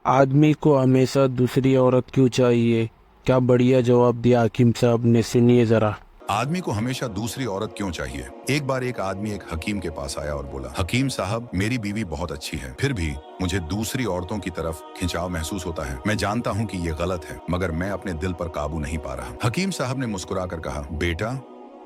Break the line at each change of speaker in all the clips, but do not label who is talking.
आदमी को हमेशा दूसरी औरत क्यों चाहिए? क्या बढ़िया जवाब दिया हकीम साहब ने, सुनिए जरा।
आदमी को हमेशा दूसरी औरत क्यों चाहिए? एक बार एक आदमी एक हकीम के पास आया और बोला, हकीम साहब, मेरी बीवी बहुत अच्छी है, फिर भी मुझे दूसरी औरतों की तरफ खिंचाव महसूस होता है। मैं जानता हूँ कि ये गलत है, मगर मैं अपने दिल पर काबू नहीं पा रहा। हकीम साहब ने मुस्कुराकर कहा, बेटा,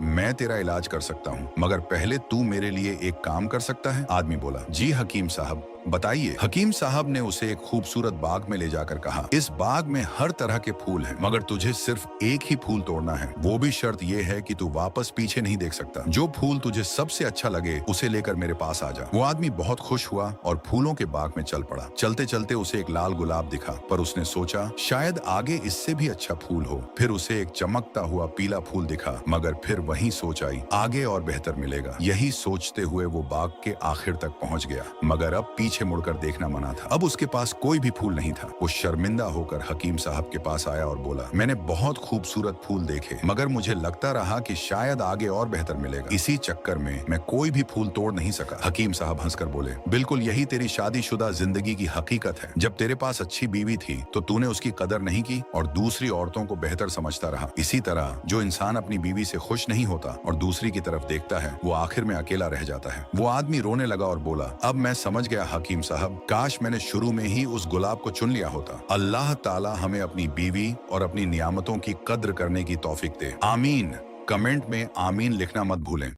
मैं तेरा इलाज कर सकता हूँ, मगर पहले तू मेरे लिए एक काम कर सकता है? आदमी बोला, जी हकीम साहब, बताइए। हकीम साहब ने उसे एक खूबसूरत बाग में ले जाकर कहा, इस बाग में हर तरह के फूल हैं, मगर तुझे सिर्फ एक ही फूल तोड़ना है। वो भी शर्त यह है कि तू वापस पीछे नहीं देख सकता। जो फूल तुझे सबसे अच्छा लगे उसे लेकर मेरे पास आ जा। वो आदमी बहुत खुश हुआ और फूलों के बाग में चल पड़ा। चलते चलते उसे एक लाल गुलाब दिखा, पर उसने सोचा शायद आगे इससे भी अच्छा फूल हो। फिर उसे एक चमकता हुआ पीला फूल दिखा, मगर फिर वही सोच आई, आगे और बेहतर मिलेगा। यही सोचते हुए वो बाग के आखिर तक पहुंच गया, मगर अब पीछे मुड़कर देखना मना था। अब उसके पास कोई भी फूल नहीं था। वो शर्मिंदा होकर हकीम साहब के पास आया और बोला, मैंने बहुत खूबसूरत फूल देखे, मगर मुझे लगता रहा कि शायद आगे और बेहतर मिलेगा। इसी चक्कर में मैं कोई भी फूल तोड़ नहीं सका। हकीम साहब हंसकर बोले, बिल्कुल यही तेरी शादीशुदा जिंदगी की हकीकत है। जब तेरे पास अच्छी बीवी थी तो तूने उसकी कदर नहीं की और दूसरी औरतों को बेहतर समझता रहा। इसी तरह जो इंसान अपनी बीवी से खुश नहीं होता और दूसरी की तरफ देखता है, वो आखिर में अकेला रह जाता है। वो आदमी रोने लगा और बोला, अब मैं समझ गया हकीम साहब, काश मैंने शुरू में ही उस गुलाब को चुन लिया होता। अल्लाह ताला हमें अपनी बीवी और अपनी नियामतों की कद्र करने की तौफीक दे। आमीन। कमेंट में आमीन लिखना मत भूलें।